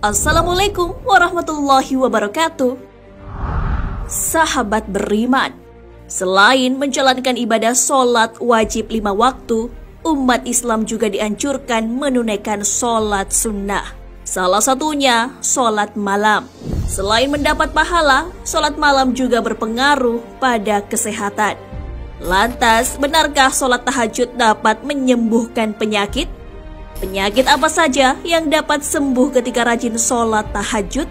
Assalamualaikum warahmatullahi wabarakatuh. Sahabat beriman, selain menjalankan ibadah sholat wajib 5 waktu, umat Islam juga dianjurkan menunaikan sholat sunnah. Salah satunya sholat malam. Selain mendapat pahala, sholat malam juga berpengaruh pada kesehatan. Lantas, benarkah sholat tahajud dapat menyembuhkan penyakit? Penyakit apa saja yang dapat sembuh ketika rajin sholat tahajud?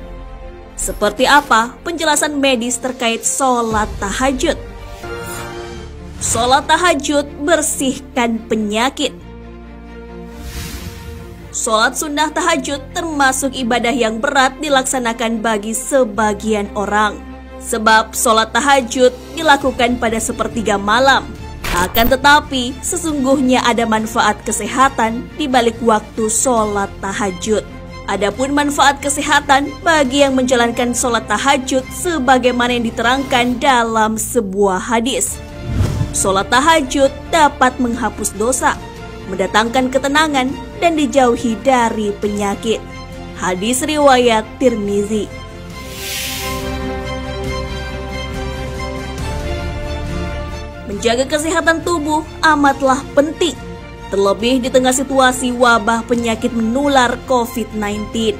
Seperti apa penjelasan medis terkait sholat tahajud? Sholat tahajud bersihkan penyakit. Sholat sunnah tahajud termasuk ibadah yang berat dilaksanakan bagi sebagian orang. Sebab sholat tahajud dilakukan pada sepertiga malam. Akan tetapi, sesungguhnya ada manfaat kesehatan di balik waktu sholat tahajud. Adapun manfaat kesehatan bagi yang menjalankan sholat tahajud sebagaimana yang diterangkan dalam sebuah hadis. Sholat tahajud dapat menghapus dosa, mendatangkan ketenangan, dan dijauhi dari penyakit. Hadis riwayat Tirmizi. Menjaga kesehatan tubuh amatlah penting, terlebih di tengah situasi wabah penyakit menular COVID-19.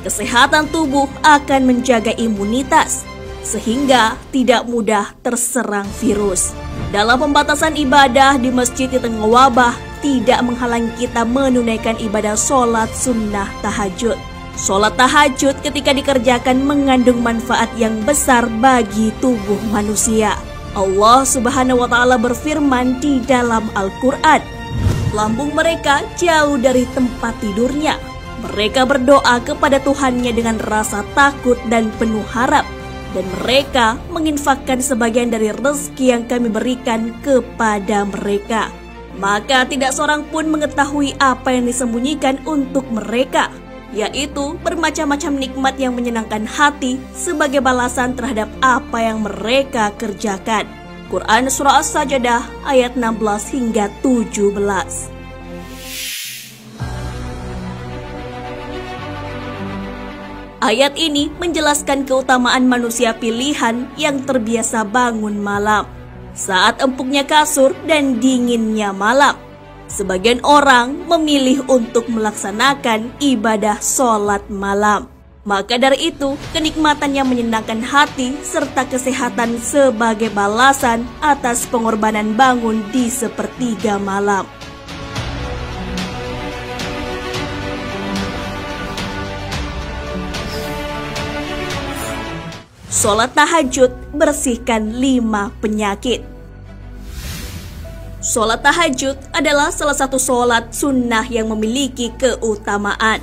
Kesehatan tubuh akan menjaga imunitas, sehingga tidak mudah terserang virus. Dalam pembatasan ibadah di masjid di tengah wabah, tidak menghalangi kita menunaikan ibadah sholat sunnah tahajud. Sholat tahajud ketika dikerjakan mengandung manfaat yang besar bagi tubuh manusia. Allah Subhanahu wa Ta'ala berfirman di dalam Al-Quran, lambung mereka jauh dari tempat tidurnya. Mereka berdoa kepada Tuhannya dengan rasa takut dan penuh harap, dan mereka menginfakkan sebagian dari rezeki yang kami berikan kepada mereka. Maka tidak seorang pun mengetahui apa yang disembunyikan untuk mereka, yaitu bermacam-macam nikmat yang menyenangkan hati sebagai balasan terhadap apa yang mereka kerjakan. Quran Surah As-Sajdah ayat 16 hingga 17. Ayat ini menjelaskan keutamaan manusia pilihan yang terbiasa bangun malam saat empuknya kasur dan dinginnya malam. Sebagian orang memilih untuk melaksanakan ibadah sholat malam. Maka dari itu, kenikmatan yang menyenangkan hati serta kesehatan sebagai balasan atas pengorbanan bangun di sepertiga malam. Sholat tahajud bersihkan 5 penyakit. Sholat tahajud adalah salah satu sholat sunnah yang memiliki keutamaan.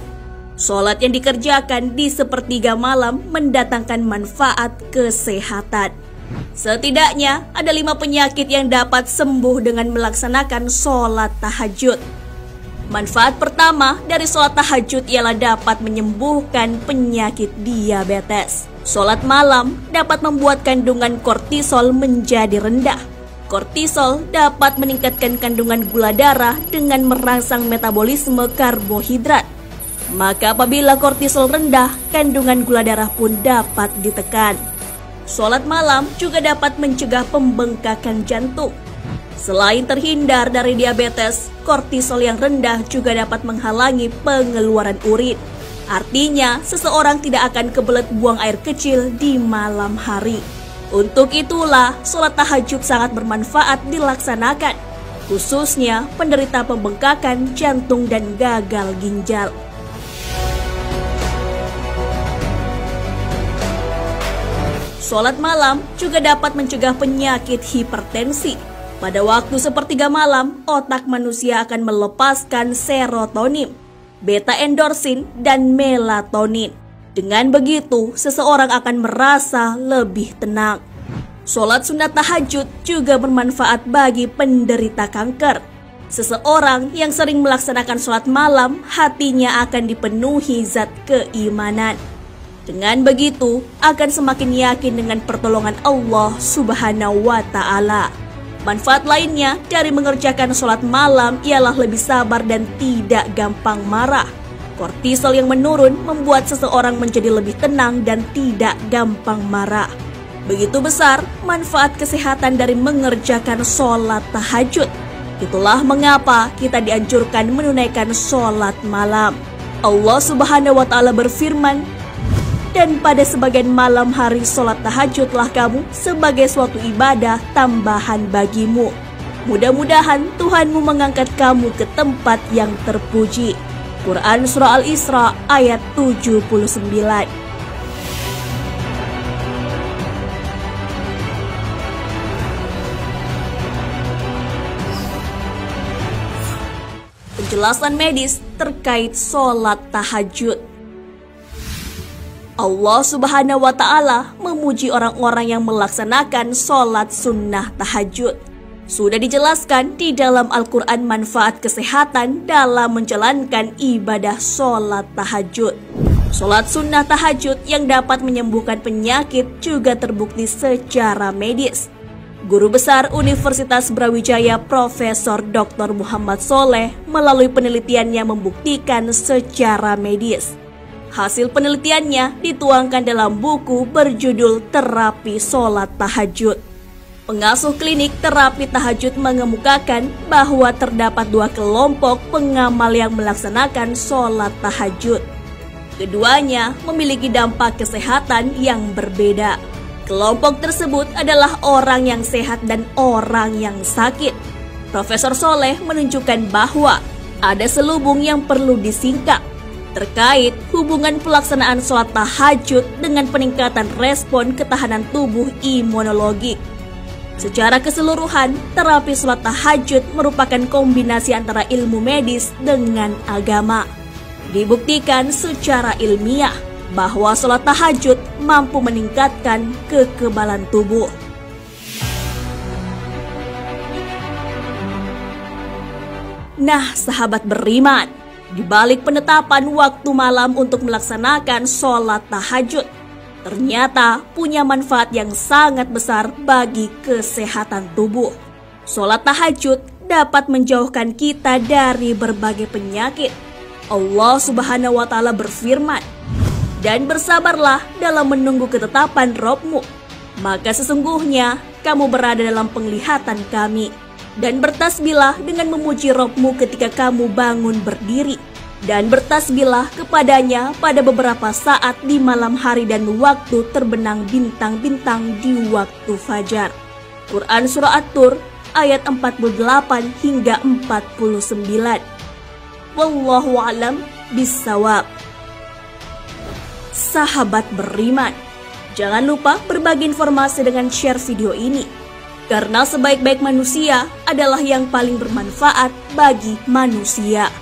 Sholat yang dikerjakan di sepertiga malam mendatangkan manfaat kesehatan. Setidaknya ada 5 penyakit yang dapat sembuh dengan melaksanakan sholat tahajud. Manfaat pertama dari sholat tahajud ialah dapat menyembuhkan penyakit diabetes. Sholat malam dapat membuat kandungan kortisol menjadi rendah. Kortisol dapat meningkatkan kandungan gula darah dengan merangsang metabolisme karbohidrat. Maka apabila kortisol rendah, kandungan gula darah pun dapat ditekan. Sholat malam juga dapat mencegah pembengkakan jantung. Selain terhindar dari diabetes, kortisol yang rendah juga dapat menghalangi pengeluaran urin. Artinya, seseorang tidak akan kebelet buang air kecil di malam hari. Untuk itulah, sholat tahajud sangat bermanfaat dilaksanakan, khususnya penderita pembengkakan jantung dan gagal ginjal. Sholat malam juga dapat mencegah penyakit hipertensi. Pada waktu sepertiga malam, otak manusia akan melepaskan serotonin, beta-endorsin, dan melatonin. Dengan begitu, seseorang akan merasa lebih tenang. Sholat sunat tahajud juga bermanfaat bagi penderita kanker. Seseorang yang sering melaksanakan sholat malam, hatinya akan dipenuhi zat keimanan. Dengan begitu, akan semakin yakin dengan pertolongan Allah Subhanahu wa Ta'ala. Manfaat lainnya dari mengerjakan sholat malam ialah lebih sabar dan tidak gampang marah. Kortisol yang menurun membuat seseorang menjadi lebih tenang dan tidak gampang marah. Begitu besar manfaat kesehatan dari mengerjakan sholat tahajud. Itulah mengapa kita dianjurkan menunaikan sholat malam. Allah Subhanahu wa Ta'ala berfirman, "Dan pada sebagian malam hari sholat tahajudlah kamu sebagai suatu ibadah tambahan bagimu. Mudah-mudahan Tuhanmu mengangkat kamu ke tempat yang terpuji." Quran Surah Al-Isra ayat 79. Penjelasan medis terkait sholat tahajud. Allah Subhanahu wa Ta'ala memuji orang-orang yang melaksanakan sholat sunnah tahajud. Sudah dijelaskan di dalam Al-Quran manfaat kesehatan dalam menjalankan ibadah sholat tahajud. Sholat sunnah tahajud yang dapat menyembuhkan penyakit juga terbukti secara medis. Guru Besar Universitas Brawijaya Profesor Dr. Muhammad Soleh melalui penelitiannya membuktikan secara medis. Hasil penelitiannya dituangkan dalam buku berjudul Terapi Sholat Tahajud. Pengasuh klinik terapi tahajud mengemukakan bahwa terdapat dua kelompok pengamal yang melaksanakan sholat tahajud. Keduanya memiliki dampak kesehatan yang berbeda. Kelompok tersebut adalah orang yang sehat dan orang yang sakit. Profesor Soleh menunjukkan bahwa ada selubung yang perlu disingkap terkait hubungan pelaksanaan sholat tahajud dengan peningkatan respon ketahanan tubuh imunologik. Secara keseluruhan, terapi sholat tahajud merupakan kombinasi antara ilmu medis dengan agama. Dibuktikan secara ilmiah bahwa sholat tahajud mampu meningkatkan kekebalan tubuh. Nah, sahabat beriman, di balik penetapan waktu malam untuk melaksanakan sholat tahajud, ternyata punya manfaat yang sangat besar bagi kesehatan tubuh. Sholat tahajud dapat menjauhkan kita dari berbagai penyakit. Allah Subhanahu wa Ta'ala berfirman, "Dan bersabarlah dalam menunggu ketetapan Rabb-Mu, maka sesungguhnya kamu berada dalam penglihatan kami. Dan bertasbihlah dengan memuji Rabb-Mu ketika kamu bangun berdiri. Dan bertasbihlah kepadanya pada beberapa saat di malam hari dan waktu terbenam bintang-bintang di waktu fajar." Quran Surah At-Tur ayat 48 hingga 49. Wallahu a'lam bissawab. Sahabat beriman, jangan lupa berbagi informasi dengan share video ini, karena sebaik-baik manusia adalah yang paling bermanfaat bagi manusia.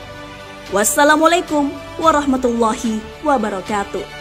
Wassalamualaikum warahmatullahi wabarakatuh.